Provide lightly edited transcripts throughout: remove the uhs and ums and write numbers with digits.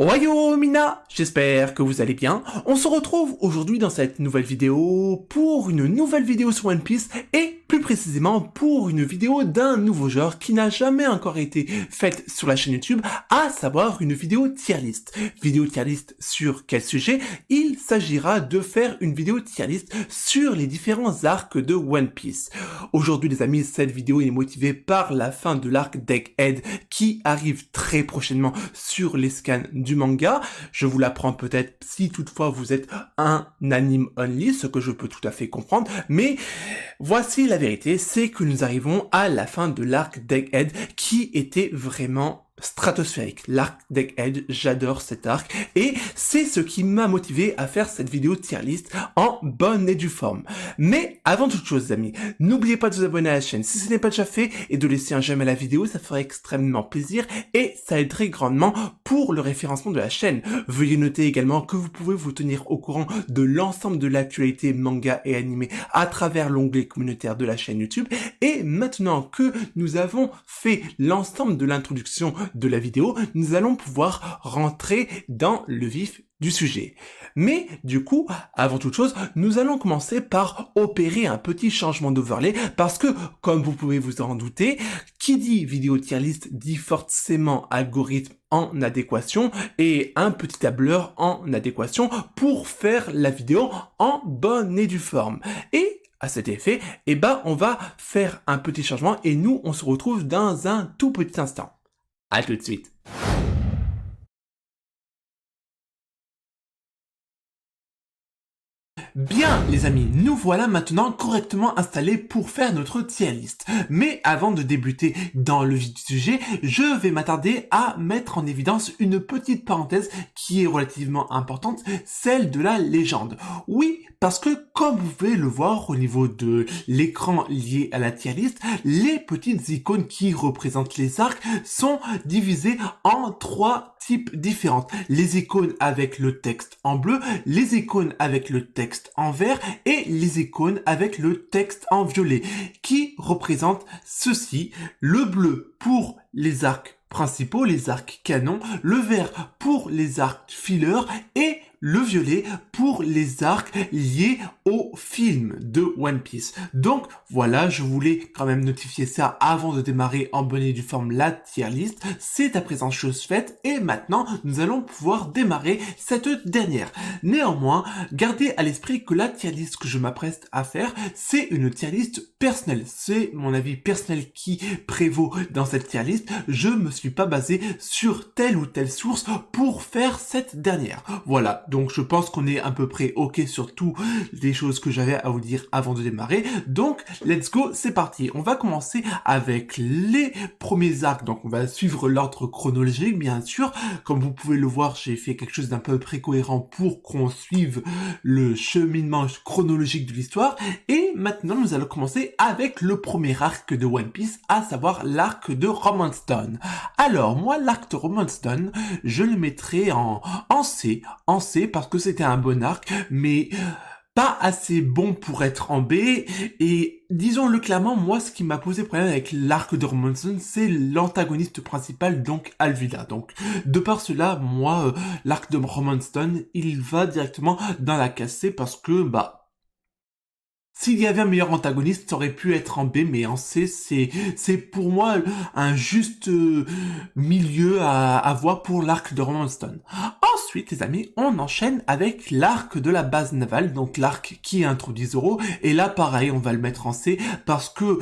Ohayo Mina, j'espère que vous allez bien. On se retrouve aujourd'hui dans cette nouvelle vidéo pour une nouvelle vidéo sur One Piece et plus précisément pour une vidéo d'un nouveau genre qui n'a jamais encore été faite sur la chaîne YouTube, à savoir une vidéo tier list. Vidéo tier list sur quel sujet? Il s'agira de faire une vidéo tier list sur les différents arcs de One Piece. Aujourd'hui les amis, cette vidéo est motivée par la fin de l'arc d'Egghead qui arrive très prochainement sur les scans du manga. Je vous l'apprends peut-être si toutefois vous êtes un anime only, ce que je peux tout à fait comprendre, mais voici la vérité, c'est que nous arrivons à la fin de l'arc d'Egghead qui était vraiment stratosphérique. L'arc d'Egghead, j'adore cet arc et c'est ce qui m'a motivé à faire cette vidéo tier list en bonne et due forme. Mais avant toute chose amis, n'oubliez pas de vous abonner à la chaîne si ce n'est pas déjà fait et de laisser un j'aime à la vidéo, ça ferait extrêmement plaisir et ça aiderait grandement pour le référencement de la chaîne. Veuillez noter également que vous pouvez vous tenir au courant de l'ensemble de l'actualité manga et animé à travers l'onglet communautaire de la chaîne YouTube. Et maintenant que nous avons fait l'ensemble de l'introduction de la vidéo, nous allons pouvoir rentrer dans le vif du sujet. Mais du coup, avant toute chose, nous allons commencer par opérer un petit changement d'overlay parce que, comme vous pouvez vous en douter, qui dit vidéo tier list dit forcément algorithme en adéquation et un petit tableur en adéquation pour faire la vidéo en bonne et due forme. Et à cet effet, on va faire un petit changement et nous, on se retrouve dans un tout petit instant. À tout de suite. Bien les amis, nous voilà maintenant correctement installés pour faire notre tier list. Mais avant de débuter dans le vif du sujet, je vais m'attarder à mettre en évidence une petite parenthèse qui est relativement importante, celle de la légende. Oui, parce que comme vous pouvez le voir au niveau de l'écran lié à la tier list, les petites icônes qui représentent les arcs sont divisées en trois types différents. Les icônes avec le texte en bleu, les icônes avec le texte en vert et les icônes avec le texte en violet qui représentent ceci: le bleu pour les arcs principaux, les arcs canons, le vert pour les arcs fillers et le violet pour les arcs liés au film de One Piece. Donc voilà, je voulais quand même notifier ça avant de démarrer en bonne et due forme la tier list. C'est à présent chose faite et maintenant nous allons pouvoir démarrer cette dernière. Néanmoins, gardez à l'esprit que la tier list que je m'apprête à faire, c'est une tier list personnelle. C'est mon avis personnel qui prévaut dans cette tier list. Je me suis pas basé sur telle ou telle source pour faire cette dernière. Voilà. Donc je pense qu'on est à peu près ok sur toutes les choses que j'avais à vous dire avant de démarrer. Donc let's go, c'est parti. On va commencer avec les premiers arcs. Donc on va suivre l'ordre chronologique bien sûr. Comme vous pouvez le voir, j'ai fait quelque chose d'un peu près cohérent pour qu'on suive le cheminement chronologique de l'histoire. Et maintenant nous allons commencer avec le premier arc de One Piece, à savoir l'arc de Romance Dawn. Alors moi l'arc de Romance Dawn, je le mettrai en C parce que c'était un bon arc, mais pas assez bon pour être en B. Et disons-le clairement, moi ce qui m'a posé problème avec l'arc de Romance Dawn, c'est l'antagoniste principal, donc Alvida. Donc de par cela, moi l'arc de Romance Dawn, il va directement dans la cassée parce que s'il y avait un meilleur antagoniste, ça aurait pu être en B, mais en C, c'est pour moi un juste milieu à avoir pour l'arc de Romance Dawn. Ensuite, les amis, on enchaîne avec l'arc de la base navale, donc l'arc qui introduit Zoro. Et là, pareil, on va le mettre en C parce que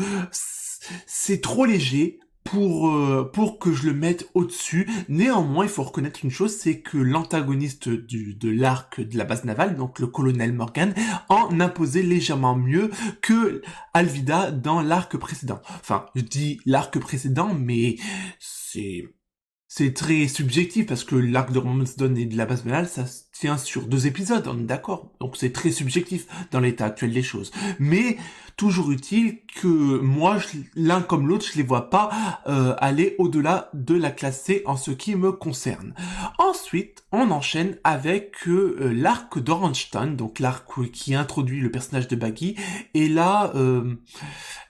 c'est trop léger pour que je le mette au-dessus. Néanmoins, il faut reconnaître une chose, c'est que l'antagoniste de l'arc de la base navale, donc le colonel Morgan, en imposait légèrement mieux que Alvida dans l'arc précédent. Enfin, je dis l'arc précédent, mais c'est très subjectif parce que l'arc de Romance Dawn et de la base navale, ça se tient sur 2 épisodes, on est d'accord. Donc c'est très subjectif dans l'état actuel des choses. Mais toujours utile que moi, l'un comme l'autre, je les vois pas aller au-delà de la classe C en ce qui me concerne. Ensuite, on enchaîne avec l'arc d'Orange-Town, donc l'arc qui introduit le personnage de Baggy. Et là,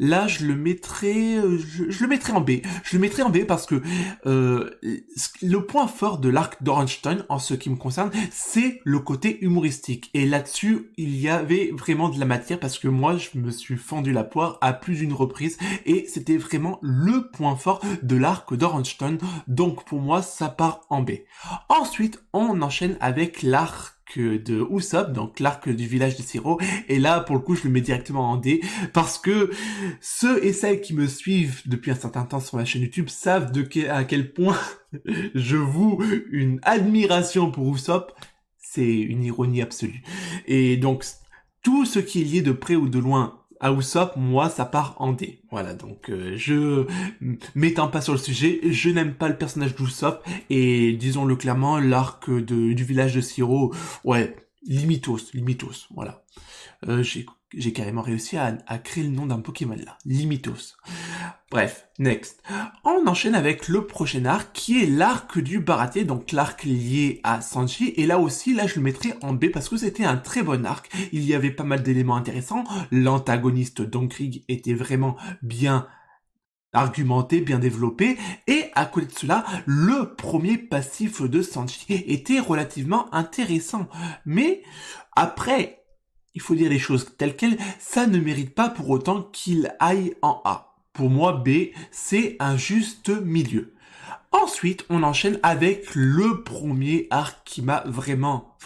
je le mettrai, je le mettrai en B. Je le mettrai en B parce que le point fort de l'arc d'Orange-Town, en ce qui me concerne, c'est le côté humoristique. Et là-dessus, il y avait vraiment de la matière parce que moi, je me suis fendu la poire à plus d'une reprise et c'était vraiment le point fort de l'arc d'Orange-Town. Donc pour moi, ça part en B. Ensuite, on enchaîne avec l'arc de Usopp, donc l'arc du village de Siro, et là pour le coup je le mets directement en D parce que ceux et celles qui me suivent depuis un certain temps sur ma chaîne YouTube savent à quel point je voue une admiration pour Usopp. C'est une ironie absolue. Et donc tout ce qui est lié de près ou de loin à Usopp, moi, ça part en D. Voilà, donc je m'étends pas sur le sujet, je n'aime pas le personnage d'Usopp, et disons-le clairement, l'arc du village de Siro, ouais, limitos, voilà. J'ai carrément réussi à créer le nom d'un Pokémon là, limitos. Bref, next. On enchaîne avec le prochain arc qui est l'arc du Baratie, donc l'arc lié à Sanji. Et là aussi, là je le mettrai en B parce que c'était un très bon arc. Il y avait pas mal d'éléments intéressants. L'antagoniste Don Krieg était vraiment bien argumenté, bien développé. Et à côté de cela, le premier passif de Sanji était relativement intéressant. Mais après, il faut dire les choses telles quelles, ça ne mérite pas pour autant qu'il aille en A. Pour moi, B, c'est un juste milieu. Ensuite, on enchaîne avec le premier arc qui m'a vraiment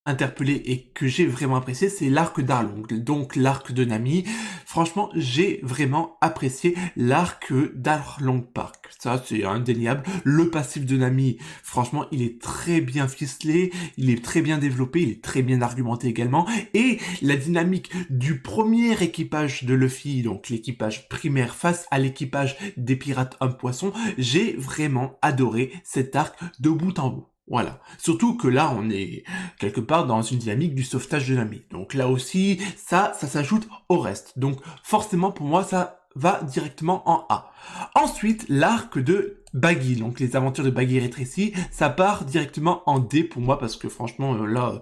interpellé et que j'ai vraiment apprécié, c'est l'arc d'Arlong, donc l'arc de Nami. Franchement, j'ai vraiment apprécié l'arc d'Arlong Park. Ça, c'est indéniable. Le passif de Nami, franchement, il est très bien ficelé, il est très bien développé, il est très bien argumenté également. Et la dynamique du premier équipage de Luffy, donc l'équipage primaire face à l'équipage des pirates hommes-poissons, j'ai vraiment adoré cet arc de bout en bout. Voilà. Surtout que là, on est quelque part dans une dynamique du sauvetage de Nami. Donc là aussi, ça s'ajoute au reste. Donc forcément, pour moi, ça va directement en A. Ensuite, l'arc de Baggy, donc les aventures de Baggy rétrécies, ça part directement en D pour moi parce que franchement, là,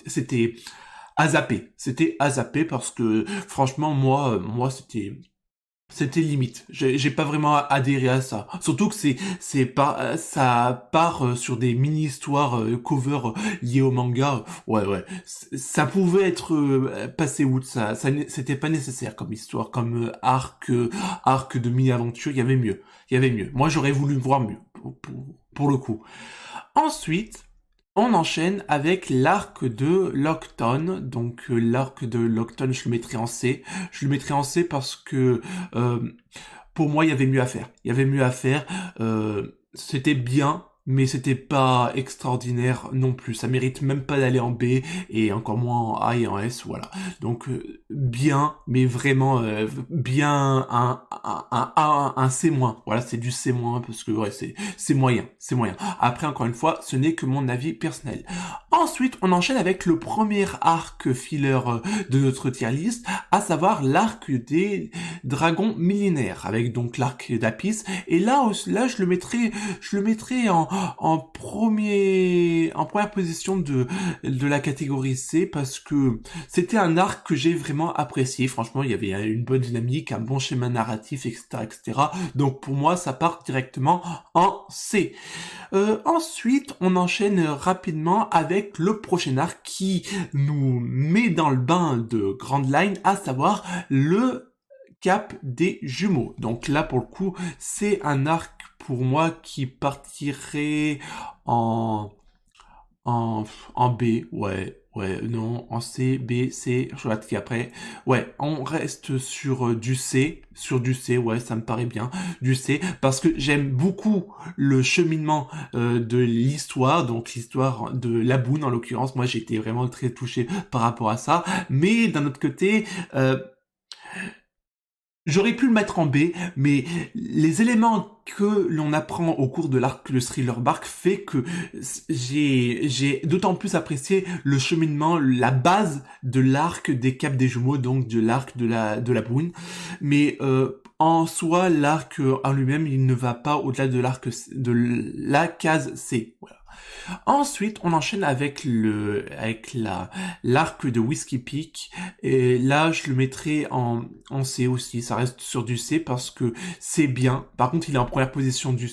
c'était à zapper. C'était à zapper parce que franchement, moi, c'était limite. J'ai pas vraiment adhéré à ça. Surtout que ça part sur des mini-histoires cover liées au manga. Ouais. Ça pouvait être passé outre. C'était pas nécessaire comme histoire, comme arc de mini-aventure. Il y avait mieux. Moi, j'aurais voulu voir mieux, pour le coup. Ensuite, on enchaîne avec l'arc de Lockton. Donc l'arc de Lockton, je le mettrai en C. Je le mettrai en C parce que pour moi, il y avait mieux à faire. C'était bien, mais c'était pas extraordinaire non plus. Ça mérite même pas d'aller en B et encore moins en A et en S, voilà. Donc bien, mais vraiment bien un C-. Voilà, c'est du C- parce que ouais, c'est moyen. Après, encore une fois, ce n'est que mon avis personnel. Ensuite, on enchaîne avec le premier arc filler de notre tier list, à savoir l'arc des dragons millénaires, avec donc l'arc d'Apis. Et là, je le mettrai en première position de la catégorie C parce que c'était un arc que j'ai vraiment apprécié. Franchement, il y avait une bonne dynamique, un bon schéma narratif, etc. Donc pour moi, ça part directement en C. Ensuite, on enchaîne rapidement avec le prochain arc qui nous met dans le bain de Grand Line, à savoir le cap des jumeaux. Donc là, pour le coup, c'est un arc pour moi qui partirait en B, non, en C, B, C, je vois après. Ouais, on reste sur du C, ouais, ça me paraît bien, du C, parce que j'aime beaucoup le cheminement de l'histoire, donc l'histoire de la Boune en l'occurrence. Moi, j'ai été vraiment très touché par rapport à ça, mais d'un autre côté, J'aurais pu le mettre en B, mais les éléments que l'on apprend au cours de l'arc de Thriller Bark fait que j'ai d'autant plus apprécié le cheminement, la base de l'arc des Capes des Jumeaux, donc de l'arc de la Boone. Mais en soi, l'arc en lui-même, il ne va pas au-delà de l'arc de la case C. Voilà. Ensuite, on enchaîne avec l'arc de Whiskey Peak. Et là, je le mettrai en C aussi. Ça reste sur du C parce que c'est bien. Par contre, il est en première position du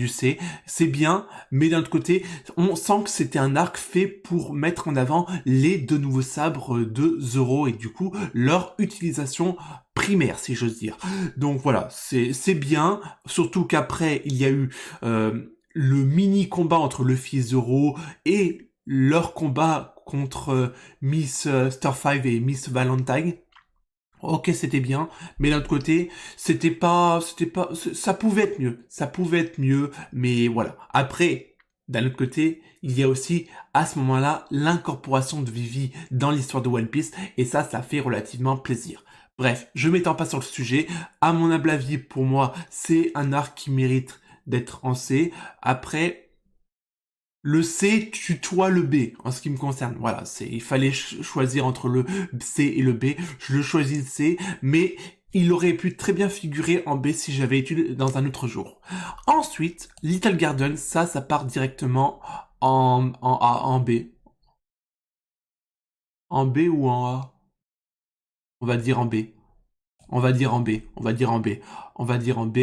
C. C'est bien, mais d'un autre côté, on sent que c'était un arc fait pour mettre en avant les deux nouveaux sabres de Zoro et du coup, leur utilisation primaire, si j'ose dire. Donc voilà, c'est bien. Surtout qu'après, il y a eu le mini combat entre Luffy et Zoro et leur combat contre Miss Starfive et Miss Valentine. Ok, c'était bien, mais d'un autre côté, ça pouvait être mieux, mais voilà. Après, d'un autre côté, il y a aussi, à ce moment-là, l'incorporation de Vivi dans l'histoire de One Piece, et ça fait relativement plaisir. Bref, je m'étends pas sur le sujet. À mon humble avis, pour moi, c'est un arc qui mérite d'être en C. Après, le C tutoie le B, en ce qui me concerne. Voilà, il fallait choisir entre le C et le B. Je le choisis le C, mais il aurait pu très bien figurer en B si j'avais été dans un autre jour. Ensuite, Little Garden, ça part directement en B. En B ou en A? On va dire en B. On va dire en B, on va dire en B, on va dire en B.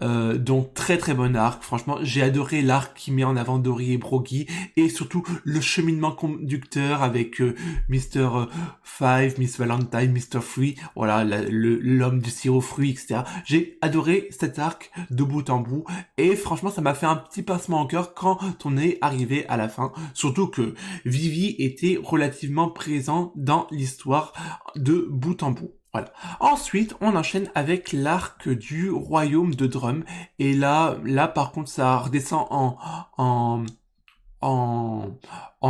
Donc très très bon arc, franchement j'ai adoré l'arc qui met en avant Dory et Brogy et surtout le cheminement conducteur avec Mr. Five, Miss Valentine, Mr. Free, voilà l'homme du sirop fruit, etc. J'ai adoré cet arc de bout en bout et franchement ça m'a fait un petit pincement au cœur quand on est arrivé à la fin, surtout que Vivi était relativement présent dans l'histoire de bout en bout. Voilà. Ensuite, on enchaîne avec l'arc du royaume de Drum. Et là par contre, ça redescend en, en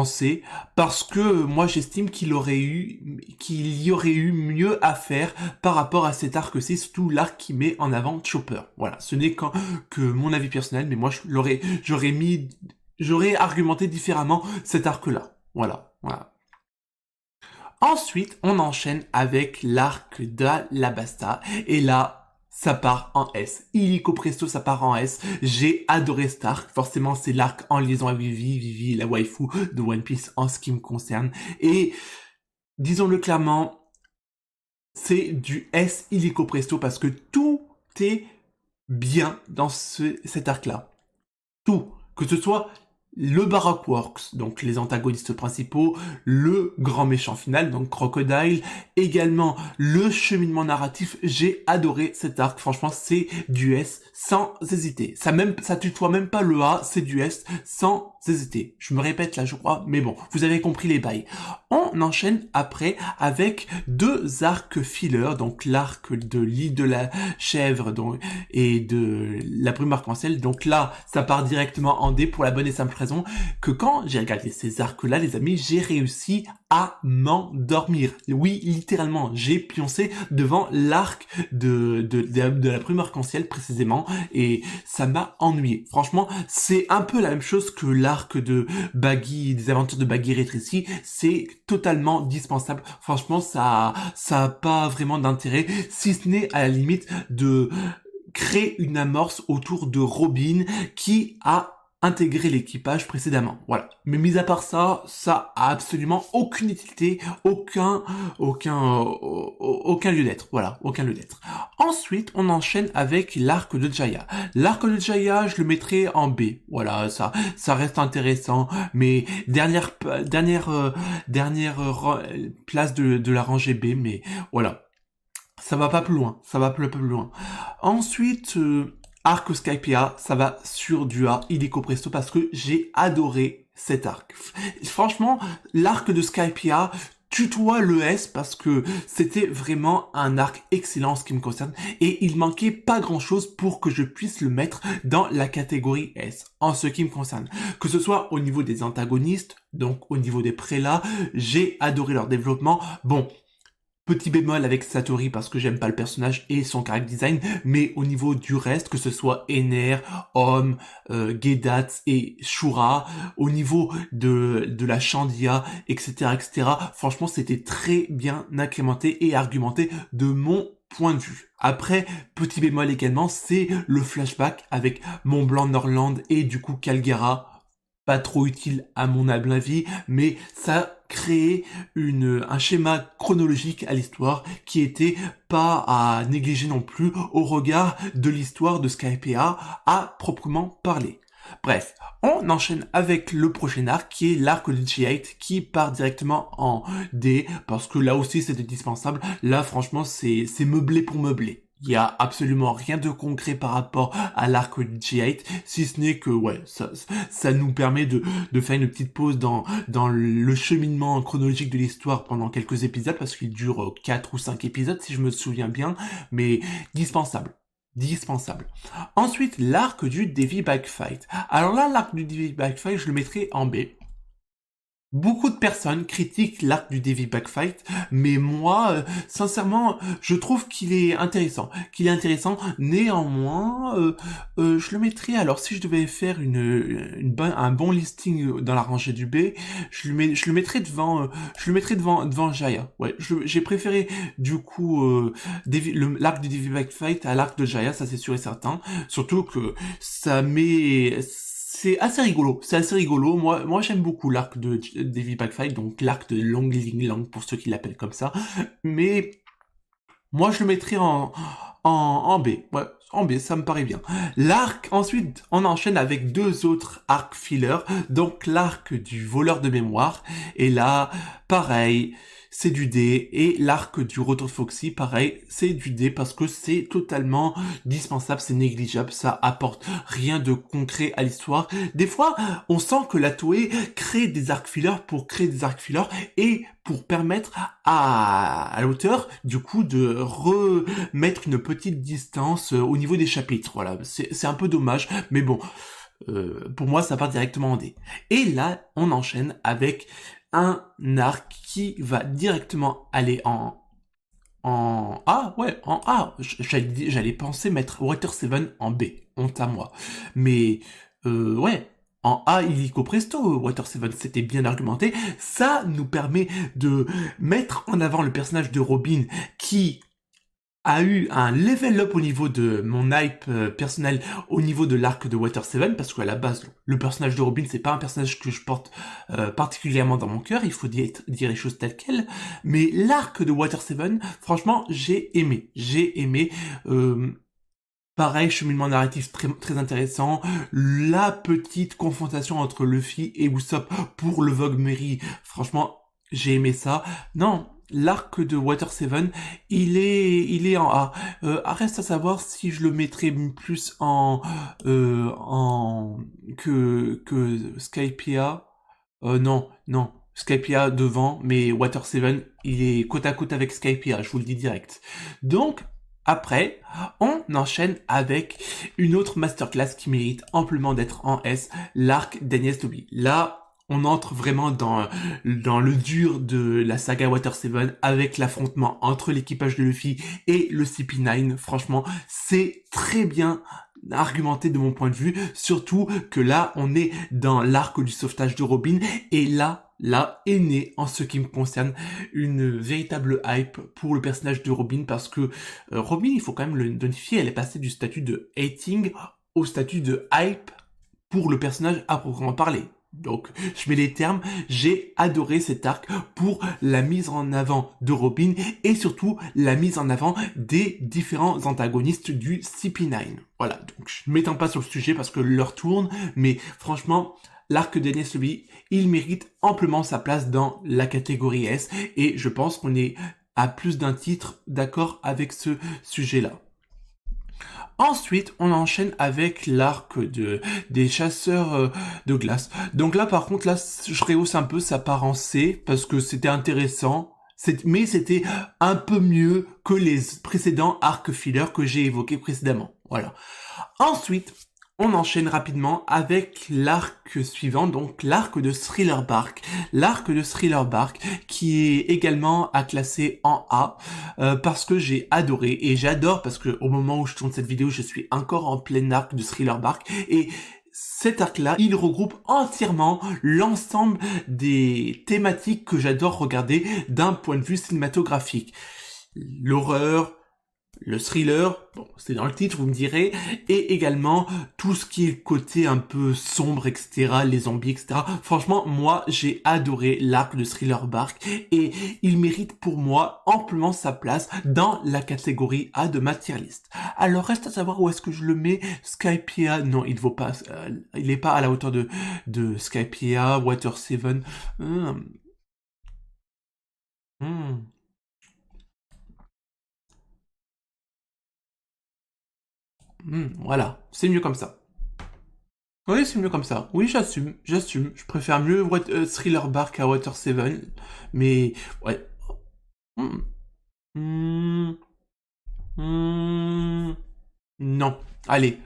C. Parce que moi, j'estime qu'il y aurait eu mieux à faire par rapport à cet arc-ci, surtout l'arc qui met en avant Chopper. Voilà. Ce n'est que mon avis personnel, mais moi, j'aurais argumenté différemment cet arc-là. Voilà. Voilà. Ensuite, on enchaîne avec l'arc d'Alabasta. Et là, ça part en S. Illico Presto, ça part en S. J'ai adoré cet arc. Forcément, c'est l'arc en liaison avec Vivi. Vivi, la waifu de One Piece en ce qui me concerne. Et, disons-le clairement, c'est du S Illico Presto parce que tout est bien dans cet arc-là. Tout. Que ce soit le Baroque Works, donc les antagonistes principaux, le grand méchant final, donc Crocodile, également le cheminement narratif, j'ai adoré cet arc, franchement c'est du S sans hésiter. Ça tutoie même pas le A, c'est du S sans hésiter. Je me répète là je crois, mais bon, vous avez compris les bails. On enchaîne après avec deux arcs fillers, donc l'arc de l'île de la chèvre et de la brume arc-en-ciel, donc là ça part directement en D pour la bonne et simple raison que quand j'ai regardé ces arcs-là, les amis, j'ai réussi à m'endormir. Oui, littéralement, j'ai pioncé devant l'arc de la brume arc-en-ciel précisément, et ça m'a ennuyé. Franchement, c'est un peu la même chose que l'arc de Baggy, des aventures de Baggy rétréci, c'est totalement dispensable. Franchement, ça a pas vraiment d'intérêt, si ce n'est à la limite de créer une amorce autour de Robin qui a intégré l'équipage précédemment. Voilà. Mais mis à part ça, ça a absolument aucune utilité, aucun lieu d'être. Voilà, aucun lieu d'être. Ensuite, on enchaîne avec l'arc de Jaya. L'arc de Jaya, je le mettrai en B. Voilà, ça reste intéressant, mais dernière place de la rangée B, mais voilà. Ça va pas plus loin, ça va plus loin. Ensuite, arc Skypiea, ça va sur du A, illico presto, parce que j'ai adoré cet arc. Franchement, l'arc de Skypiea tutoie le S parce que c'était vraiment un arc excellent en ce qui me concerne et il manquait pas grand chose pour que je puisse le mettre dans la catégorie S en ce qui me concerne. Que ce soit au niveau des antagonistes, donc au niveau des prélats, j'ai adoré leur développement. Bon, Petit bémol avec Satori parce que j'aime pas le personnage et son character design, mais au niveau du reste, que ce soit Ener, Homme, Gedatz et Shura, au niveau de la Chandia, etc., franchement c'était très bien incrémenté et argumenté de mon point de vue. Après, petit bémol également, c'est le flashback avec Mont Blanc Norland et du coup Calgara, pas trop utile à mon humble avis, mais ça créait un schéma chronologique à l'histoire qui était pas à négliger non plus au regard de l'histoire de Skypiea à proprement parler. Bref, on enchaîne avec le prochain arc qui est l'arc de G8 qui part directement en D parce que là aussi c'est indispensable. Là franchement c'est meublé pour meubler. Il y a absolument rien de concret par rapport à l'arc de G8, si ce n'est que ouais, ça nous permet de faire une petite pause dans le cheminement chronologique de l'histoire pendant quelques épisodes parce qu'il dure 4 ou 5 épisodes si je me souviens bien, mais dispensable. Dispensable. Ensuite, l'arc du Devi Backfight. Alors là, l'arc du Devi Backfight, je le mettrai en B. Beaucoup de personnes critiquent l'arc du Devi Backfight, mais moi, sincèrement, je trouve qu'il est intéressant. Néanmoins, je le mettrais. Alors, si je devais faire un bon listing dans la rangée du B, je le mettrais devant Jaya. Ouais, j'ai préféré du coup l'arc du Devi Backfight à l'arc de Jaya, ça c'est sûr et certain. Surtout que c'est assez rigolo. Moi j'aime beaucoup l'arc de Devi Backfight, donc l'arc de Long Ling Lang pour ceux qui l'appellent comme ça. Mais moi je le mettrais en B. Ouais, en B, ça me paraît bien. L'arc, ensuite, on enchaîne avec deux autres arcs fillers. Donc l'arc du voleur de mémoire. Et là, pareil, c'est du D. Et l'arc du retour de Foxy, pareil, c'est du D parce que c'est totalement dispensable, c'est négligeable, ça apporte rien de concret à l'histoire. Des fois, on sent que la Toei crée des arcs fillers pour créer des arcs fillers et pour permettre à l'auteur, du coup, de remettre une petite distance au niveau des chapitres. Voilà, c'est un peu dommage, mais bon, pour moi, ça part directement en D. Et là, on enchaîne avec un arc qui va directement aller en A, ouais, en A. J'allais penser mettre Water 7 en B, honte à moi. Mais, ouais, en A, illico presto, Water 7, c'était bien argumenté. Ça nous permet de mettre en avant le personnage de Robin qui a eu un level up au niveau de mon hype personnel au niveau de l'arc de Water 7 parce qu'à la base le personnage de Robin c'est pas un personnage que je porte particulièrement dans mon cœur, il faut dire les choses telles quelles, mais l'arc de Water 7 franchement j'ai aimé pareil, cheminement narratif très, très intéressant, la petite confrontation entre Luffy et Usopp pour le Vogue Mary, franchement j'ai aimé ça. Non, l'arc de Water 7, il est en A. Reste à savoir si je le mettrais plus que Skypiea. Non, Skypiea devant, mais Water 7, il est côte à côte avec Skypiea, je vous le dis direct. Donc, après, on enchaîne avec une autre masterclass qui mérite amplement d'être en S, l'arc d'Agnès Lobby. Là, on entre vraiment dans le dur de la saga Water 7 avec l'affrontement entre l'équipage de Luffy et le CP9. Franchement, c'est très bien argumenté de mon point de vue, surtout que là, on est dans l'arc du sauvetage de Robin et là est né, en ce qui me concerne, une véritable hype pour le personnage de Robin parce que Robin, il faut quand même le notifier, elle est passée du statut de hating au statut de hype pour le personnage à proprement parler. Donc, je mets les termes, j'ai adoré cet arc pour la mise en avant de Robin et surtout la mise en avant des différents antagonistes du CP9. Voilà, donc je ne m'étends pas sur le sujet parce que l'heure tourne, mais franchement, l'arc d'Agnès Lobby, il mérite amplement sa place dans la catégorie S et je pense qu'on est à plus d'un titre d'accord avec ce sujet-là. Ensuite, on enchaîne avec l'arc des chasseurs de glace. Donc là, par contre, là, je rehausse un peu, ça part en C, parce que c'était intéressant, mais c'était un peu mieux que les précédents arcs fillers que j'ai évoqués précédemment. Voilà. Ensuite, On enchaîne rapidement avec l'arc suivant, donc l'arc de Thriller Bark. L'arc de Thriller Bark qui est également à classer en A parce que j'ai adoré et j'adore parce que au moment où je tourne cette vidéo, je suis encore en plein arc de Thriller Bark et cet arc-là, il regroupe entièrement l'ensemble des thématiques que j'adore regarder d'un point de vue cinématographique. L'horreur, le thriller, bon, c'est dans le titre, vous me direz, et également tout ce qui est côté un peu sombre, etc., les zombies, etc. Franchement, moi, j'ai adoré l'arc de Thriller Bark, et il mérite pour moi amplement sa place dans la catégorie A de ma tier list. Alors, reste à savoir où est-ce que je le mets. Skypiea, non, il vaut pas, il est pas à la hauteur de Skypiea, Water 7. Voilà, c'est mieux comme ça. Oui, c'est mieux comme ça. Oui, j'assume. Je préfère mieux Thriller Bark à Water 7, mais ouais. Hmm, hmm, non. Allez,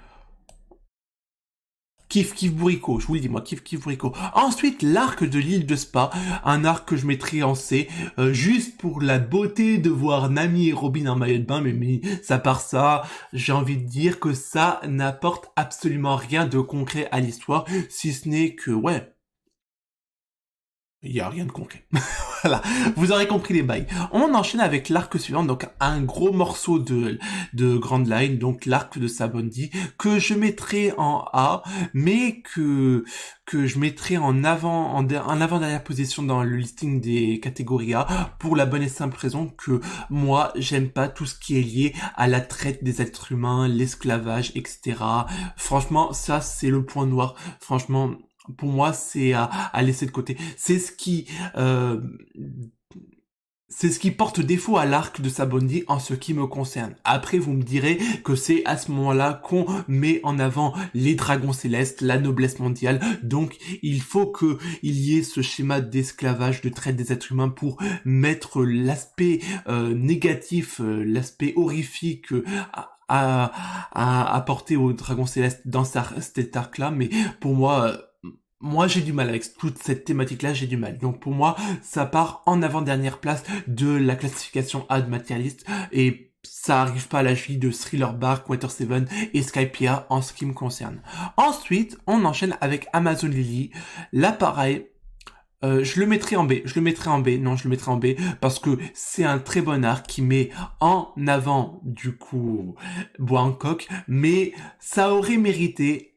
kiff kiff bourricot, je vous le dis moi, kiff kiff bourricot. Ensuite, l'arc de l'île de Spa, un arc que je mettrai en C, juste pour la beauté de voir Nami et Robin en maillot de bain, mais ça part ça, j'ai envie de dire que ça n'apporte absolument rien de concret à l'histoire, si ce n'est que, ouais, il y a rien de concret. Voilà, vous aurez compris les bails. On enchaîne avec l'arc suivant, donc un gros morceau de Grand Line, donc l'arc de Sabondi, que je mettrai en A, mais que je mettrai en avant-dernière position dans le listing des catégories A, pour la bonne et simple raison que moi, j'aime pas tout ce qui est lié à la traite des êtres humains, l'esclavage, etc. Franchement, ça, c'est le point noir. Franchement, pour moi, c'est à laisser de côté. C'est ce qui porte défaut à l'arc de Sabondi en ce qui me concerne. Après, vous me direz que c'est à ce moment-là qu'on met en avant les dragons célestes, la noblesse mondiale. Donc, il faut que il y ait ce schéma d'esclavage, de traite des êtres humains pour mettre l'aspect négatif, l'aspect horrifique à apporter aux dragons célestes dans cet arc-là. Mais pour moi, j'ai du mal avec toute cette thématique-là, j'ai du mal. Donc pour moi, ça part en avant-dernière place de la classification A de matérialiste et ça arrive pas à la cheville de Thriller Bark, Water 7 et Skypiea en ce qui me concerne. Ensuite, on enchaîne avec Amazon Lily. Là, pareil, je le mettrai en B. Non, je le mettrai en B parce que c'est un très bon arc qui met en avant, du coup, Bangkok, mais ça aurait mérité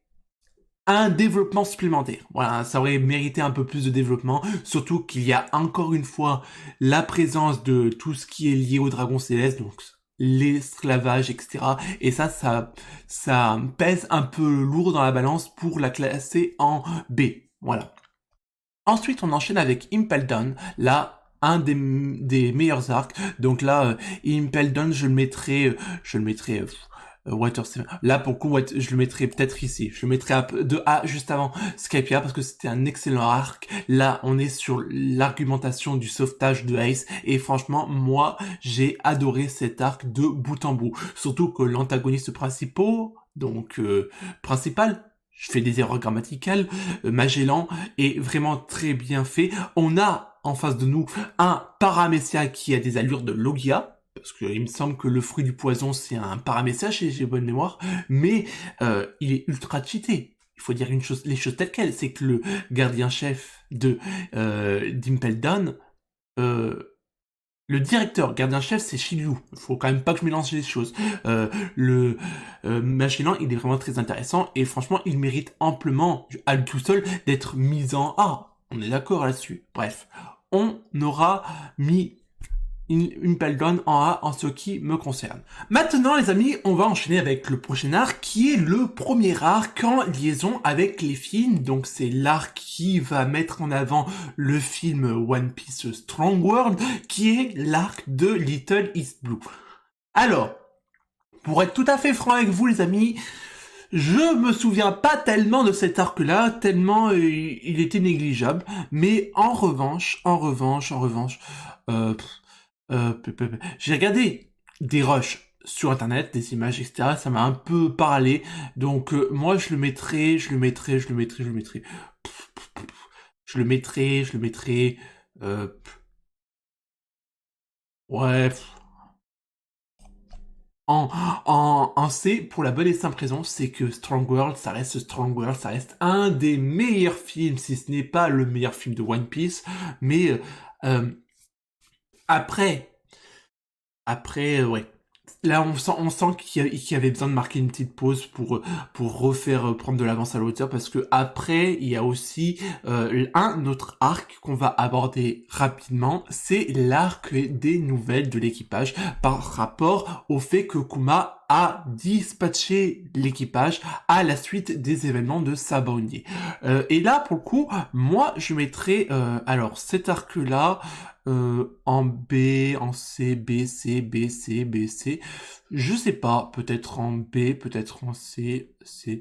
un développement supplémentaire. Voilà, ça aurait mérité un peu plus de développement, surtout qu'il y a encore une fois la présence de tout ce qui est lié au dragon céleste, donc l'esclavage, etc. Et ça pèse un peu lourd dans la balance pour la classer en B. Voilà. Ensuite, on enchaîne avec Impel Down. Là, un des meilleurs arcs. Donc là, Impel Down, je le mettrai Water 7. Là, pour le coup, je le mettrais peut-être ici. Je le mettrais de A juste avant Skypiea parce que c'était un excellent arc. Là, on est sur l'argumentation du sauvetage de Ace. Et franchement, moi, j'ai adoré cet arc de bout en bout. Surtout que l'antagoniste principal, je fais des erreurs grammaticales, Magellan est vraiment très bien fait. On a en face de nous un Paramecia qui a des allures de Logia, parce qu'il me semble que le fruit du poison c'est un Paramecia, j'ai bonne mémoire, mais il est ultra cheaté. Il faut dire les choses telles quelles, c'est que le gardien-chef de d'Impel Down, le directeur gardien-chef, c'est Shiryu. Faut quand même pas que je mélange les choses. Magellan, il est vraiment très intéressant et franchement, il mérite amplement, à lui tout seul, d'être mis en A. On est d'accord là-dessus. Bref, on aura mis Impel Down en A en ce qui me concerne. Maintenant, les amis, on va enchaîner avec le prochain arc qui est le premier arc en liaison avec les films. Donc, c'est l'arc qui va mettre en avant le film One Piece Strong World, qui est l'arc de Little East Blue. Alors, pour être tout à fait franc avec vous, les amis, je me souviens pas tellement de cet arc-là, tellement il était négligeable. Mais en revanche, j'ai regardé des rushs sur internet, des images, etc. Ça m'a un peu parlé. Donc moi je le mettrais, euh, ouais, en, en C, pour la bonne et simple raison, c'est que Strong World, ça reste Strong World, ça reste un des meilleurs films, si ce n'est pas le meilleur film de One Piece, mais euh, après, ouais. Là, on sent qu'il y avait besoin de marquer une petite pause pour refaire prendre de l'avance à l'auteur, parce que après, il y a aussi un autre arc qu'on va aborder rapidement, c'est l'arc des nouvelles de l'équipage, par rapport au fait que Kuma a dispatché l'équipage à la suite des événements de Sabaody. Et là, pour le coup, moi, je mettrais, alors, cet arc-là, en B, en C, B, C, B, C, B, C. Je sais pas, peut-être en B, peut-être en C, C.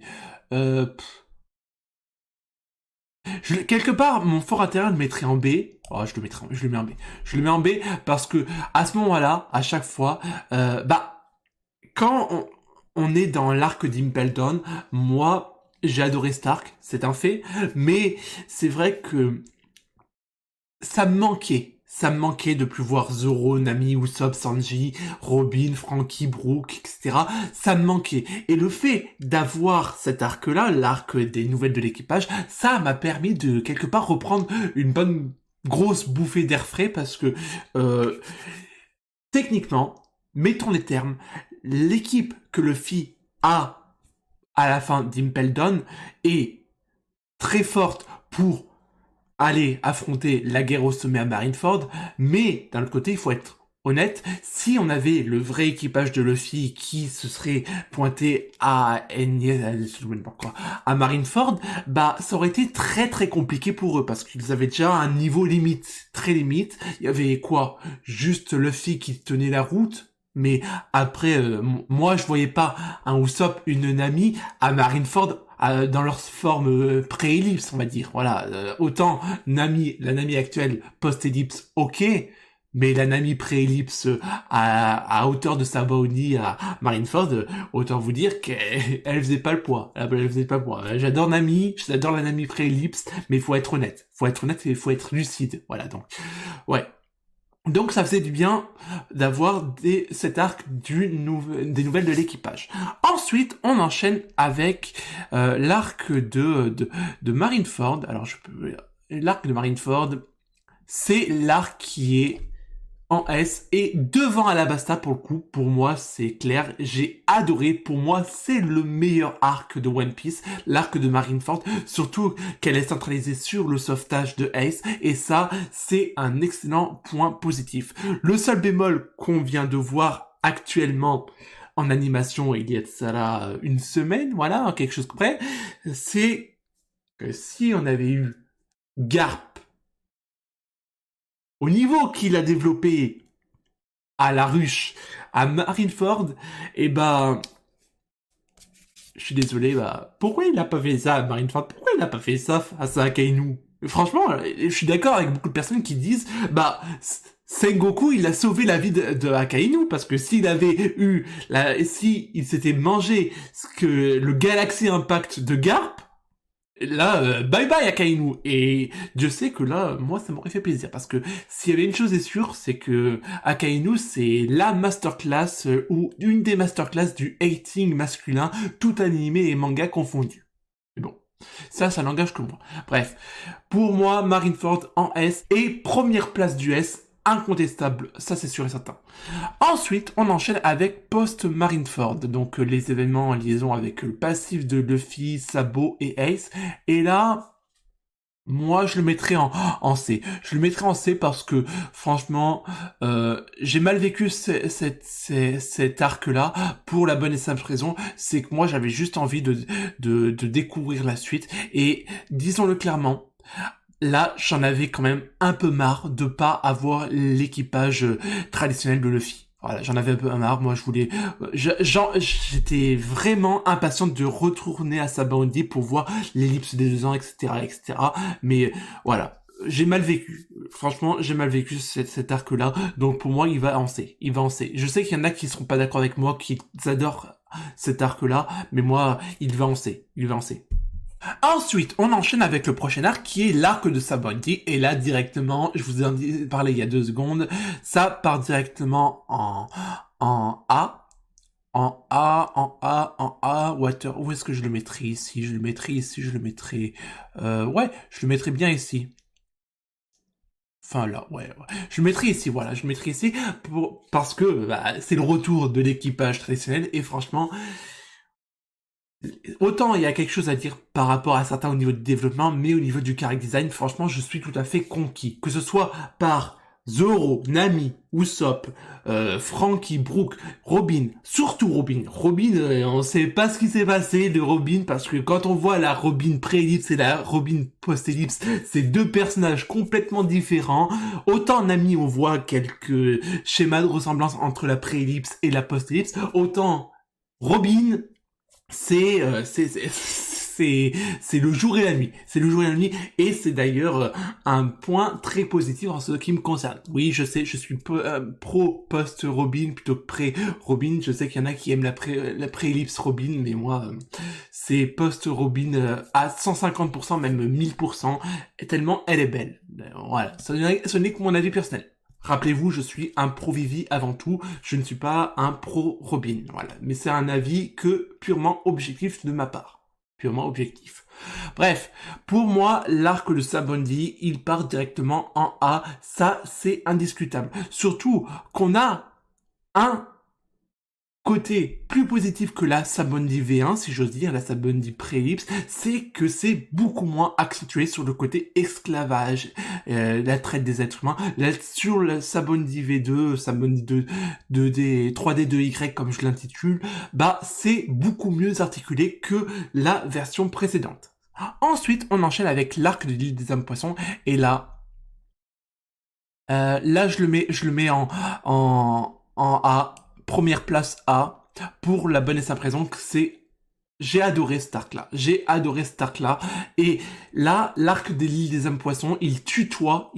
Quelque part, mon fort intérieur le mettrait en B. Oh, je le mets en B. Je le mets en B parce que à ce moment-là, à chaque fois, quand on est dans l'arc d'Impel Down, moi, j'ai adoré Stark, c'est un fait, mais c'est vrai que ça me manquait. Ça me manquait de plus voir Zoro, Nami, Usopp, Sanji, Robin, Franky, Brook, etc. Ça me manquait. Et le fait d'avoir cet arc-là, l'arc des nouvelles de l'équipage, ça m'a permis de quelque part reprendre une bonne grosse bouffée d'air frais parce que techniquement, mettons les termes, l'équipe que Luffy a à la fin d'Impel Down est très forte pour aller affronter la guerre au sommet à Marineford, mais d'un autre côté, il faut être honnête, si on avait le vrai équipage de Luffy qui se serait pointé à Marineford, bah ça aurait été très très compliqué pour eux parce qu'ils avaient déjà un niveau limite, très limite. Il y avait quoi? Juste Luffy qui tenait la route. Mais après, moi je voyais pas un Usopp, une Nami à Marineford dans leur forme pré-ellipse, on va dire. Voilà, autant Nami, la Nami actuelle post-ellipse, ok, mais la Nami pré-ellipse à hauteur de Sabaody à Marineford, autant vous dire qu'elle faisait pas le poids. Elle faisait pas le poids. J'adore Nami, j'adore la Nami pré-ellipse, mais il faut être honnête. Faut être honnête et il faut être lucide. Voilà, donc, ouais. Donc ça faisait du bien d'avoir cet arc des nouvelles de l'équipage. Ensuite, on enchaîne avec l'arc de Marineford. Alors l'arc de Marineford, c'est l'arc qui est en S et devant Alabasta pour le coup. Pour moi, c'est clair. J'ai adoré. Pour moi, c'est le meilleur arc de One Piece, l'arc de Marineford. Surtout qu'elle est centralisée sur le sauvetage de Ace. Et ça, c'est un excellent point positif. Le seul bémol qu'on vient de voir actuellement en animation, il y a de ça là une semaine, voilà, quelque chose près, c'est que si on avait eu Garp au niveau qu'il a développé à la ruche, à Marineford, et je suis désolé, pourquoi il n'a pas fait ça à Marineford? Pourquoi il n'a pas fait ça face à Akainu? Franchement, je suis d'accord avec beaucoup de personnes qui disent, Sengoku, il a sauvé la vie de Akainu, parce que s'il avait eu, si il s'était mangé le Galaxy Impact de Garp, là, bye bye Akainu. Et Dieu sait que là, moi, ça m'aurait fait plaisir. Parce que s'il y avait une chose est sûre, c'est que Akainu, c'est la masterclass ou une des masterclass du hating masculin, tout animé et manga confondu. Mais bon, ça n'engage que moi. Bref, pour moi, Marineford en S et première place du S, incontestable, ça c'est sûr et certain. Ensuite, on enchaîne avec post-Marineford, donc les événements en liaison avec le passif de Luffy, Sabo et Ace. Et là, moi je le mettrais en C. Je le mettrais en C parce que franchement, j'ai mal vécu cet arc-là pour la bonne et simple raison, c'est que moi j'avais juste envie de découvrir la suite. Et disons-le clairement, là, j'en avais quand même un peu marre de pas avoir l'équipage traditionnel de Luffy. Voilà, j'en avais un peu marre. Moi, je voulais, j'étais vraiment impatient de retourner à Sabaody pour voir l'ellipse des 2 ans, etc., etc. Mais voilà, j'ai mal vécu. Franchement, j'ai mal vécu cet arc-là. Donc pour moi, il va en C. Il va en C. Je sais qu'il y en a qui seront pas d'accord avec moi, qui adorent cet arc-là, mais moi, il va en C. Il va en C. Ensuite, on enchaîne avec le prochain arc qui est l'arc de Sabaody. Et là, directement, je vous en ai parlé il y a 2 secondes, ça part directement en A. En A, Water. Où est-ce que je le mettrai ici? Je le mettrai ici, je le mettrai... ouais, je le mettrai bien ici. Enfin là, ouais. Je le mettrai ici, voilà, je le mettrai ici parce que bah, c'est le retour de l'équipage traditionnel et franchement, autant il y a quelque chose à dire par rapport à certains au niveau du développement, mais au niveau du character design, franchement, je suis tout à fait conquis. Que ce soit par Zoro, Nami, Usopp, Franky, Brook, Robin, surtout Robin. Robin, on sait pas ce qui s'est passé de Robin parce que quand on voit la Robin pré-ellipse et la Robin post-ellipse, c'est 2 personnages complètement différents. Autant Nami, on voit quelques schémas de ressemblance entre la pré-ellipse et la post-ellipse, autant Robin, c'est le jour et la nuit. C'est le jour et la nuit, et c'est d'ailleurs un point très positif en ce qui me concerne. Oui, je sais, je suis pro post-Robin plutôt que pré-Robin. Je sais qu'il y en a qui aiment la pré-ellipse Robin, mais moi, c'est post-Robin à 150%, même 1000%, tellement elle est belle. Voilà, ce n'est que mon avis personnel. Rappelez-vous, je suis un pro-Vivi avant tout, je ne suis pas un pro-Robin, voilà. Mais c'est un avis que purement objectif de ma part. Purement objectif. Bref, pour moi, l'arc de Sabaody, il part directement en A, ça c'est indiscutable. Surtout qu'on a un côté plus positif que la Sabaody V1, si j'ose dire, la Sabaody pré-ellipse, c'est que c'est beaucoup moins accentué sur le côté esclavage, la traite des êtres humains. Là, sur la Sabaody V2, Sabaody 2D, 3D 2Y comme je l'intitule, bah c'est beaucoup mieux articulé que la version précédente. Ensuite, on enchaîne avec l'arc de l'île des hommes poissons, et là, je le mets en A, première place A, pour la bonne et simple raison que j'ai adoré cet arc-là. J'ai adoré cet arc-là. Et là, l'arc de l'île des hommes poissons, il tutoie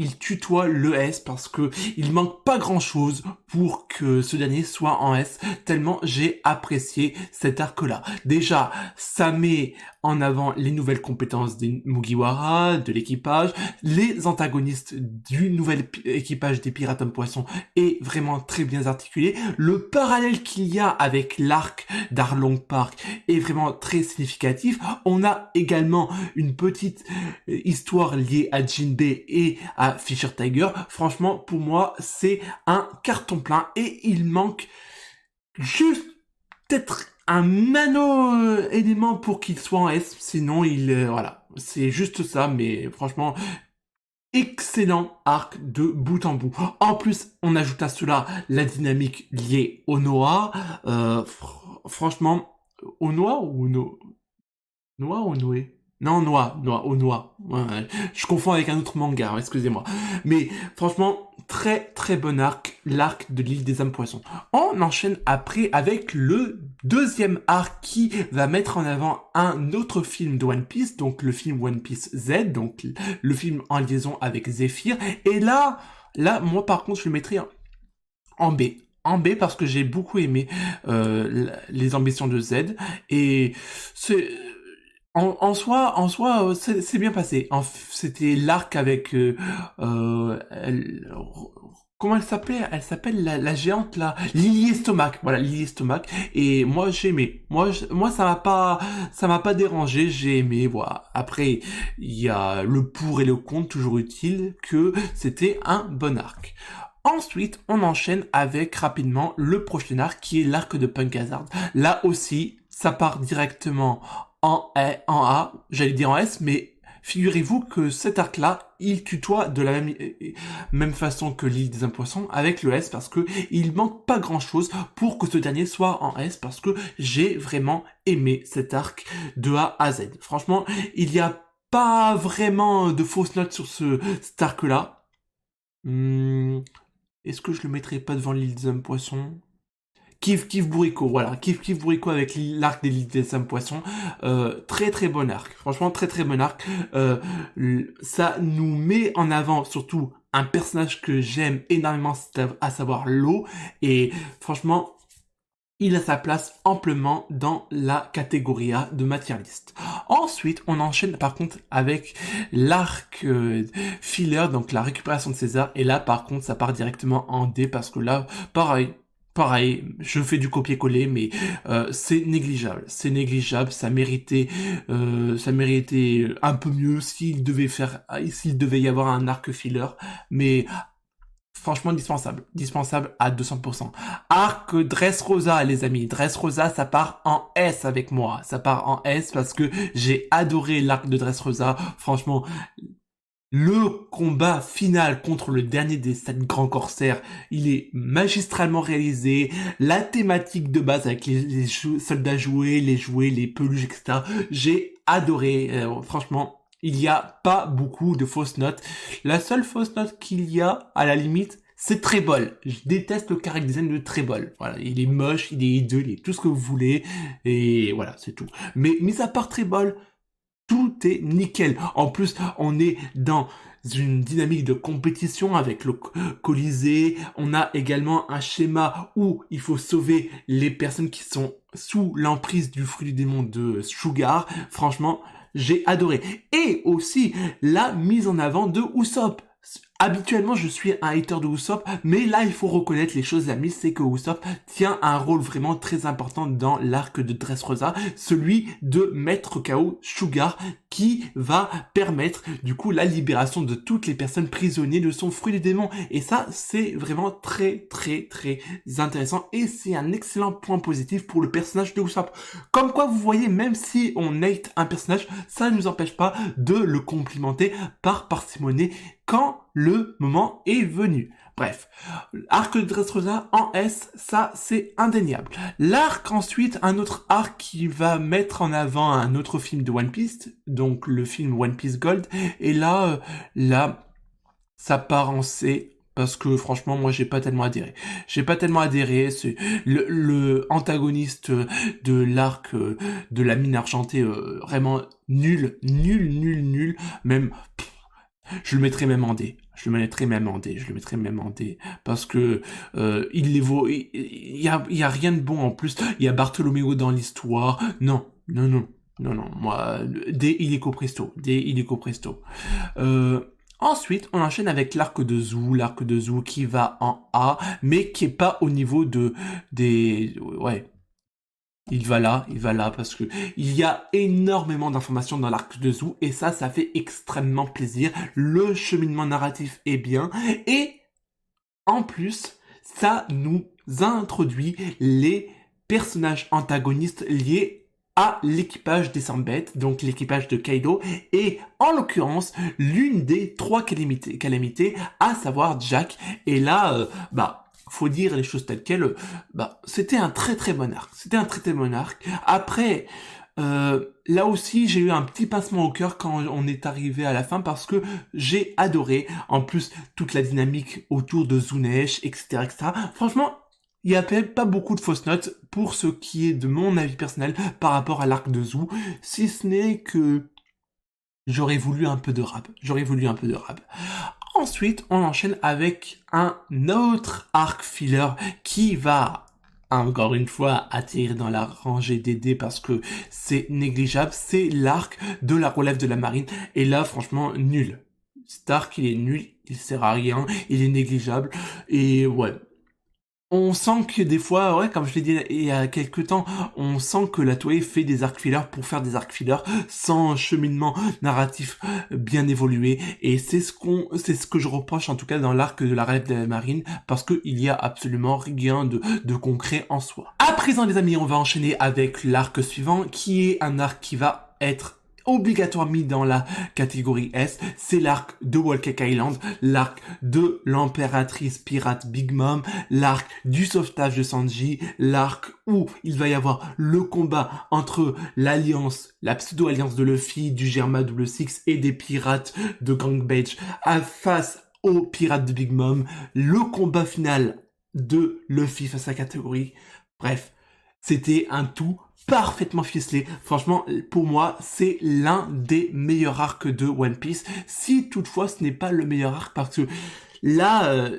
le S parce que il manque pas grand-chose pour que ce dernier soit en S, tellement j'ai apprécié cet arc-là. Déjà, ça met en avant les nouvelles compétences des Mugiwara, de l'équipage, les antagonistes du nouvel équipage des pirates hommes poissons est vraiment très bien articulé. Le parallèle qu'il y a avec l'arc d'Arlong Park est vraiment très significatif. On a également une petite histoire liée à Jinbei et à Fisher Tiger. Franchement, pour moi, c'est un carton plein et il manque juste peut-être un nano élément pour qu'il soit en S. Sinon, voilà, c'est juste ça. Mais franchement, excellent arc de bout en bout. En plus, on ajoute à cela la dynamique liée au Noah. Franchement, au Noah ou Noah ou Noé? Non, au Noah. Ouais, je confonds avec un autre manga, hein, excusez-moi. Mais franchement, très très bon arc, l'arc de l'île des hommes poissons. On enchaîne après avec le deuxième arc qui va mettre en avant un autre film de One Piece, donc le film One Piece Z, donc le film en liaison avec Zephyr. Et là, moi par contre, je le mettrai en B. En B parce que j'ai beaucoup aimé les ambitions de Z et c'est en soi, c'est bien passé. C'était l'arc avec comment elle s'appelait? Elle s'appelle la géante là, Lily Estomac. Voilà, Lily Estomac. Et moi j'ai aimé. Moi ça m'a pas dérangé. J'ai aimé. Voilà. Après il y a le pour et le contre toujours utile que c'était un bon arc. Ensuite, on enchaîne avec rapidement le prochain arc qui est l'arc de Punk Hazard. Là aussi, ça part directement en A, j'allais dire en S, mais figurez-vous que cet arc-là, il tutoie de la même façon que l'île des hommes poissons avec le S parce que il manque pas grand-chose pour que ce dernier soit en S parce que j'ai vraiment aimé cet arc de A à Z. Franchement, il n'y a pas vraiment de fausses notes sur cet arc-là. Est-ce que je le mettrais pas devant l'île des hommes poissons? Kiff Bourrico, voilà, Kiff Bourrico avec l'arc des Sam Poissons, très très bon arc, franchement très très bon arc, ça nous met en avant surtout un personnage que j'aime énormément, à savoir Lo, et franchement, il a sa place amplement dans la catégorie A de ma tier list. Ensuite, on enchaîne par contre avec l'arc filler, donc la récupération de César. Et là, par contre, ça part directement en D parce que là, pareil, je fais du copier-coller, mais c'est négligeable. C'est négligeable, ça méritait un peu mieux s'il devait y avoir un arc filler, mais franchement, dispensable à 200%. Arc Dressrosa, les amis. Dressrosa, ça part en S avec moi. Ça part en S parce que j'ai adoré l'arc de Dressrosa. Franchement, le combat final contre le dernier des 7 grands corsaires, il est magistralement réalisé. La thématique de base avec les soldats joués, les peluches, etc. J'ai adoré, franchement. Il n'y a pas beaucoup de fausses notes. La seule fausse note qu'il y a, à la limite, c'est Trébol. Je déteste le character design de Trébol. Voilà, il est moche, il est hideux, il est tout ce que vous voulez. Et voilà, c'est tout. Mais mis à part Trébol, tout est nickel. En plus, on est dans une dynamique de compétition avec le Colisée. On a également un schéma où il faut sauver les personnes qui sont sous l'emprise du fruit du démon de Sugar. Franchement, j'ai adoré. Et aussi, la mise en avant de Usopp. Habituellement, je suis un hater de Usopp, mais là, il faut reconnaître les choses amies, c'est que Usopp tient un rôle vraiment très important dans l'arc de Dressrosa, celui de mettre KO Sugar, qui va permettre, du coup, la libération de toutes les personnes prisonnières de son fruit du démon. Et ça, c'est vraiment très, très, très intéressant, et c'est un excellent point positif pour le personnage de Usopp. Comme quoi, vous voyez, même si on hate un personnage, ça ne nous empêche pas de le complimenter par parcimonie quand le moment est venu. Bref, arc de Dressrosa en S, ça c'est indéniable. L'arc ensuite, un autre arc qui va mettre en avant un autre film de One Piece, donc le film One Piece Gold, et là, ça part en C, parce que franchement, moi j'ai pas tellement adhéré. C'est le antagoniste de l'arc de la mine argentée, vraiment nul, même... Je le mettrais même en D. Parce que il les vaut. Il y a rien de bon en plus. Il y a Bartholoméo dans l'histoire. Non. Moi, D illico presto. Ensuite, on enchaîne avec l'arc de Zou qui va en A, mais qui est pas au niveau des. Ouais. Il va là, parce que il y a énormément d'informations dans l'arc de Zou, et ça fait extrêmement plaisir. Le cheminement narratif est bien, et en plus, ça nous introduit les personnages antagonistes liés à l'équipage des Sambet, donc l'équipage de Kaido, et en l'occurrence, l'une des 3 calamités, à savoir Jack. Et là, faut dire les choses telles quelles, c'était un très très bon arc. Après, là aussi, j'ai eu un petit pincement au cœur quand on est arrivé à la fin parce que j'ai adoré, en plus, toute la dynamique autour de Zunesh, etc. Franchement, il n'y a pas beaucoup de fausses notes pour ce qui est de mon avis personnel par rapport à l'arc de Zou, si ce n'est que j'aurais voulu un peu de rap. Ensuite, on enchaîne avec un autre arc filler qui va, encore une fois, atterrir dans la rangée des D parce que c'est négligeable. C'est l'arc de la relève de la marine. Et là, franchement, nul. Cet arc, il est nul, il sert à rien, il est négligeable. Et ouais. On sent que des fois, ouais, comme je l'ai dit il y a quelques temps, on sent que la Toei fait des arcs fillers pour faire des arcs fillers sans cheminement narratif bien évolué. Et c'est ce que je reproche en tout cas dans l'arc de la relève de la marine, parce que il y a absolument rien de concret en soi. À présent, les amis, on va enchaîner avec l'arc suivant, qui est un arc qui va être obligatoirement mis dans la catégorie S, c'est l'arc de Whole Cake Island, l'arc de l'impératrice pirate Big Mom, l'arc du sauvetage de Sanji, l'arc où il va y avoir le combat entre l'alliance, la pseudo-alliance de Luffy, du Germa Double Six et des pirates de Gang Beach face aux pirates de Big Mom, le combat final de Luffy face à la catégorie. Bref, c'était un tout parfaitement ficelé. Franchement, pour moi, c'est l'un des meilleurs arcs de One Piece. Si toutefois, ce n'est pas le meilleur arc, parce que là,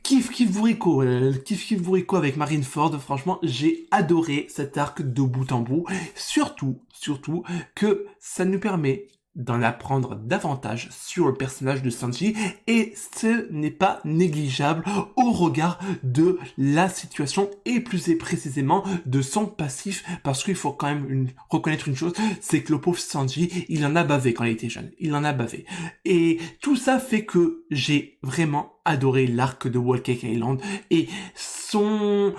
kiff Burrito, kiff Burrito avec Marineford. Franchement, j'ai adoré cet arc de bout en bout. Surtout que ça nous permet d'en apprendre davantage sur le personnage de Sanji, et ce n'est pas négligeable au regard de la situation et plus précisément de son passif, parce qu'il faut quand même reconnaître une chose, c'est que le pauvre Sanji, il en a bavé quand il était jeune, il en a bavé. Et tout ça fait que j'ai vraiment adoré l'arc de Whole Cake Island et son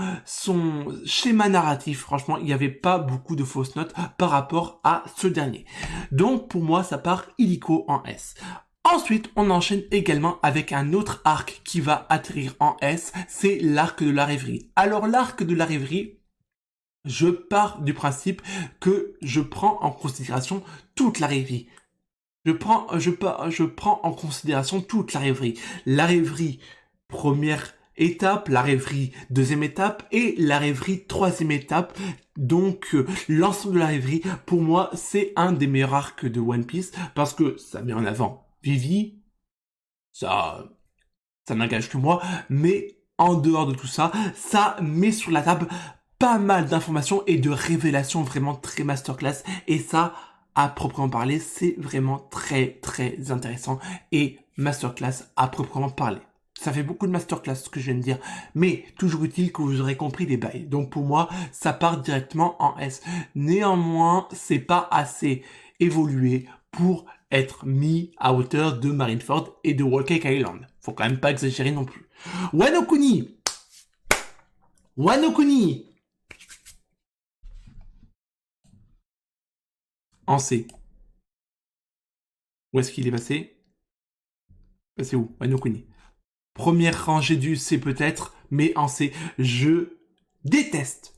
schéma narratif. Franchement, il n'y avait pas beaucoup de fausses notes par rapport à ce dernier. Donc pour moi, ça part illico en S. Ensuite, on enchaîne également avec un autre arc qui va atterrir en S, c'est l'arc de la rêverie. Alors l'arc de la rêverie, je pars du principe que je prends en considération toute la rêverie. Je prends en considération toute la rêverie. La rêverie, première étape, la rêverie, deuxième étape, et la rêverie, troisième étape. Donc, l'ensemble de la rêverie, pour moi, c'est un des meilleurs arcs de One Piece, parce que ça met en avant Vivi, ça n'engage que moi, mais en dehors de tout ça, ça met sur la table pas mal d'informations et de révélations vraiment très masterclass, et ça, à proprement parler, c'est vraiment très intéressant et masterclass à proprement parler. Ça fait beaucoup de masterclass ce que je viens de dire, mais toujours utile que vous aurez compris les bails. Donc pour moi, ça part directement en S. Néanmoins, c'est pas assez évolué pour être mis à hauteur de Marineford et de Whole Cake Island. Faut quand même pas exagérer non plus. Wano Kuni, en C. Où est-ce qu'il est passé? Passé où? Wano Kuni. Première rangée du C peut-être, mais en C, je déteste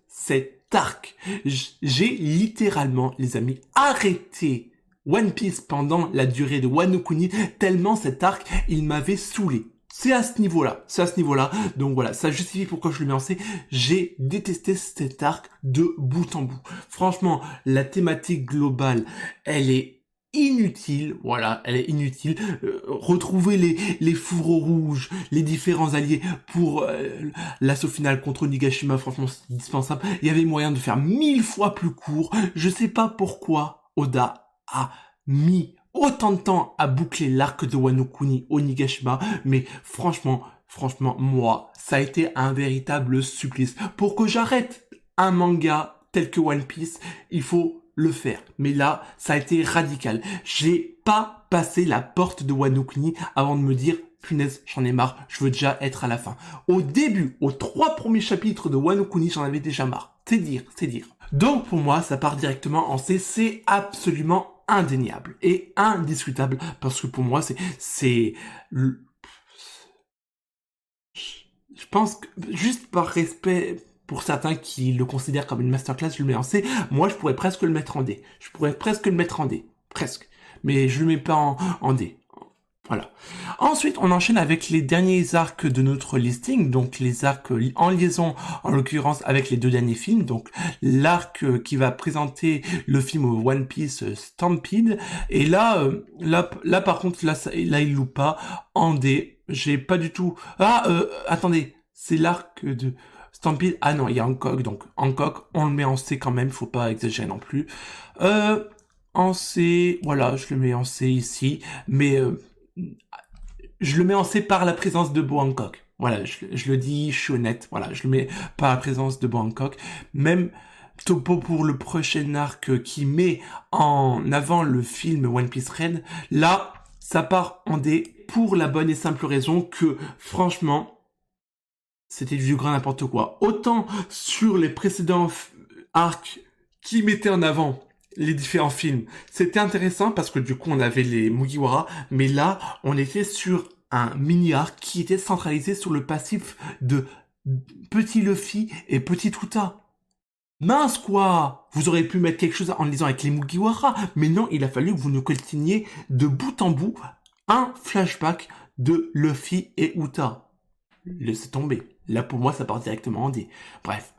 cet arc. J'ai littéralement, les amis, arrêté One Piece pendant la durée de Wano Kuni, tellement cet arc, il m'avait saoulé. C'est à ce niveau-là. Donc voilà, ça justifie pourquoi je le mets en C. J'ai détesté cet arc de bout en bout. Franchement, la thématique globale, elle est inutile, voilà, elle est inutile. Retrouver les fourreaux rouges, les différents alliés pour l'assaut final contre Onigashima, franchement c'est indispensable. Il y avait moyen de faire 1000 fois plus court. Je sais pas pourquoi Oda a mis autant de temps à boucler l'arc de Wano Kuni Onigashima, mais franchement, moi, ça a été un véritable supplice. Pour que j'arrête un manga tel que One Piece, il faut le faire. Mais là, ça a été radical. J'ai pas passé la porte de Wano Kuni avant de me dire, punaise, j'en ai marre, je veux déjà être à la fin. Au début, aux 3 premiers chapitres de Wano Kuni, j'en avais déjà marre. C'est dire. Donc pour moi, ça part directement en C, c'est absolument indéniable et indiscutable, parce que pour moi, je pense que, juste par respect pour certains qui le considèrent comme une masterclass, je le mets en C. Moi, je pourrais presque le mettre en D. Presque. Mais je le mets pas en D. Voilà. Ensuite, on enchaîne avec les derniers arcs de notre listing, donc les arcs en liaison, en l'occurrence, avec les 2 derniers films, donc l'arc qui va présenter le film One Piece Stampede, et là par contre, là, il loupe pas, en D, j'ai pas du tout... attendez, c'est l'arc de Stampede, ah non, il y a Hancock, donc Hancock, on le met en C quand même, faut pas exagérer non plus. En C, voilà, je le mets en C ici, mais... je le mets en C par la présence de Bo Hancock. Voilà, je le dis, je suis honnête. Voilà, je le mets par la présence de Bo Hancock. Même topo pour le prochain arc qui met en avant le film One Piece Red. Là, ça part en D pour la bonne et simple raison que, franchement, c'était du vieux grand n'importe quoi. Autant sur les précédents arcs qui mettaient en avant les différents films, c'était intéressant parce que du coup on avait les Mugiwara, mais là on était sur un mini-arc qui était centralisé sur le passif de Petit Luffy et Petit Uta. Mince quoi! Vous auriez pu mettre quelque chose en lisant avec les Mugiwara, mais non, il a fallu que vous nous continuiez de bout en bout un flashback de Luffy et Uta. Laissez tomber. Là, pour moi, ça part directement en D. Bref.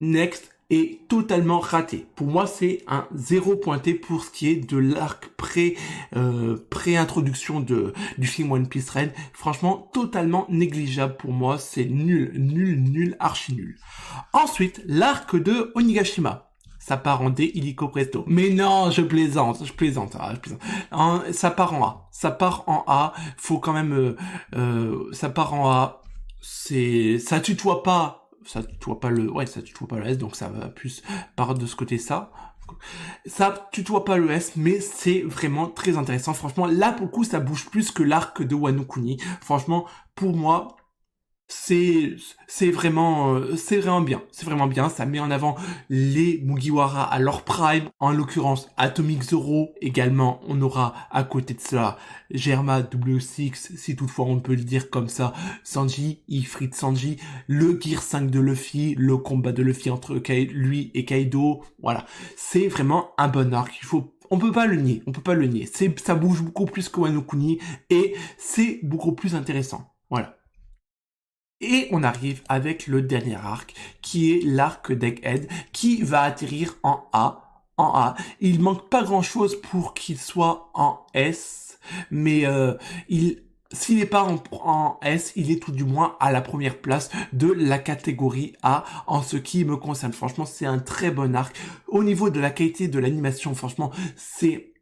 Next est totalement raté. Pour moi, c'est un 0 pointé pour ce qui est de l'arc pré-introduction du film One Piece Red. Franchement, totalement négligeable pour moi. C'est nul, nul, nul, archi nul. Ensuite, l'arc de Onigashima. Ça part en D, illico presto. Mais non, je plaisante. Ça part en A. Ça part en A. Faut quand même, ça part en A. Ça tutoie pas le S, donc ça va plus par de ce côté ça. Ça tutoie pas le S, mais c'est vraiment très intéressant. Franchement, là, pour le coup, ça bouge plus que l'arc de Wano Kuni. Franchement, pour moi, c'est vraiment bien. Ça met en avant les Mugiwara à leur prime, en l'occurrence Atomic Zoro également. On aura à côté de cela Germa W6, si toutefois on peut le dire comme ça, Sanji, Ifrit Sanji, le Gear 5 de Luffy, le combat de Luffy entre lui et Kaido. Voilà, c'est vraiment un bon arc. On peut pas le nier. Ça bouge beaucoup plus que Wano Kuni et c'est beaucoup plus intéressant. Voilà. Et on arrive avec le dernier arc, qui est l'arc d'Egghead, qui va atterrir en A. Il manque pas grand chose pour qu'il soit en S, mais s'il n'est pas en S, il est tout du moins à la première place de la catégorie A en ce qui me concerne. Franchement, c'est un très bon arc. Au niveau de la qualité de l'animation, franchement, c'est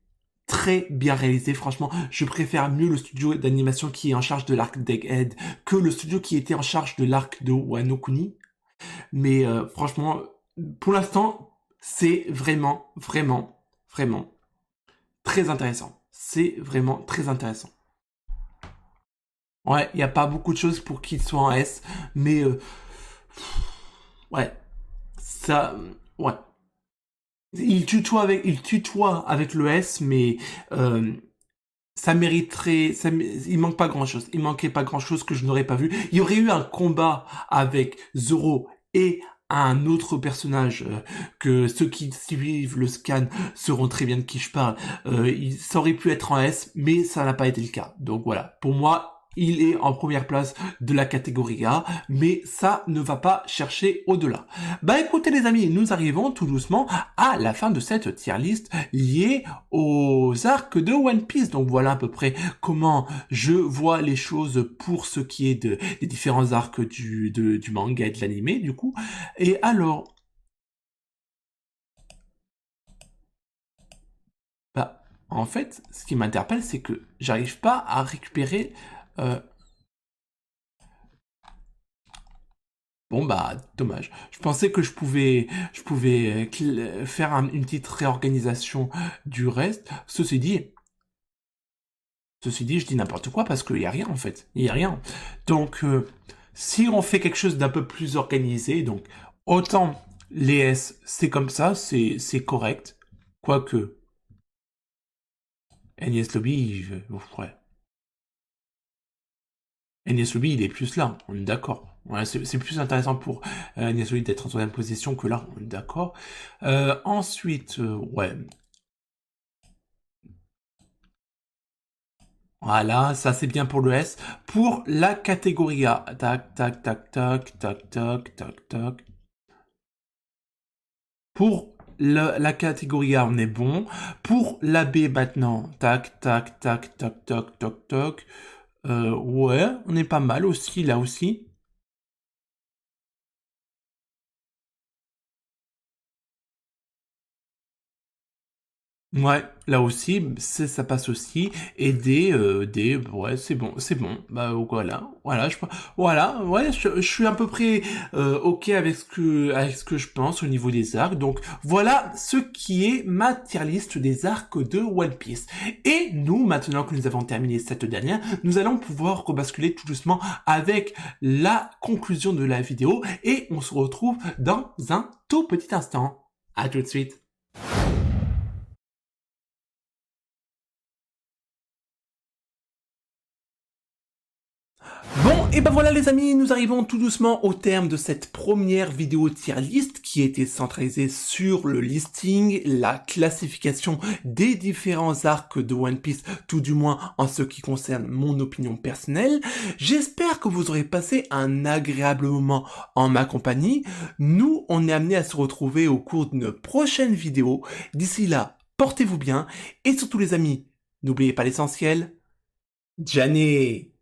très bien réalisé. Franchement, je préfère mieux le studio d'animation qui est en charge de l'arc d'Egghead que le studio qui était en charge de l'arc de Wano Kuni. Mais franchement, pour l'instant, c'est vraiment, vraiment, vraiment très intéressant. C'est vraiment très intéressant. Ouais, il n'y a pas beaucoup de choses pour qu'il soit en S, mais ouais, ça, ouais. Il tutoie avec le S, mais ça mériterait, il manque pas grand chose. Il manquait pas grand chose que je n'aurais pas vu. Il y aurait eu un combat avec Zoro et un autre personnage que ceux qui suivent le scan sauront très bien de qui je parle. Ça aurait pu être en S, mais ça n'a pas été le cas. Donc voilà, pour moi, il est en première place de la catégorie A, mais ça ne va pas chercher au-delà. Bah écoutez les amis, nous arrivons tout doucement à la fin de cette tier list liée aux arcs de One Piece. Donc voilà à peu près comment je vois les choses pour ce qui est des différents arcs du manga et de l'anime du coup. Et alors, bah en fait, ce qui m'interpelle, c'est que j'arrive pas à récupérer bon bah dommage. Je pensais que je pouvais faire une petite réorganisation du reste. Ceci dit, je dis n'importe quoi parce qu'il y a rien en fait. Il y a rien. Donc si on fait quelque chose d'un peu plus organisé, donc autant les S c'est comme ça, c'est correct. Quoique Enies Lobby, ouais. Enies Lobby, il est plus là, on est d'accord. Ouais, c'est plus intéressant pour Enies Lobby d'être en troisième position que là, on est d'accord. Ensuite, ouais. Voilà, ça c'est bien pour le S. Pour la catégorie A, tac, tac, tac, tac, tac, tac, tac, tac. Pour la catégorie A, on est bon. Pour la B maintenant, tac, tac, tac, tac, tac, tac, tac. Ouais, on est pas mal aussi, là aussi. Ouais, là aussi, ça passe aussi. Et ouais, c'est bon. Bah voilà, ouais, je suis à peu près ok avec ce que je pense au niveau des arcs. Donc voilà ce qui est ma tier list des arcs de One Piece. Et nous, maintenant que nous avons terminé cette dernière, nous allons pouvoir rebasculer tout doucement avec la conclusion de la vidéo et on se retrouve dans un tout petit instant. À tout de suite. Bon, Et ben voilà les amis, nous arrivons tout doucement au terme de cette première vidéo tier list qui était centralisée sur le listing, la classification des différents arcs de One Piece, tout du moins en ce qui concerne mon opinion personnelle. J'espère que vous aurez passé un agréable moment en ma compagnie. Nous, on est amenés à se retrouver au cours d'une prochaine vidéo. D'ici là, portez-vous bien et surtout les amis, n'oubliez pas l'essentiel. Jané!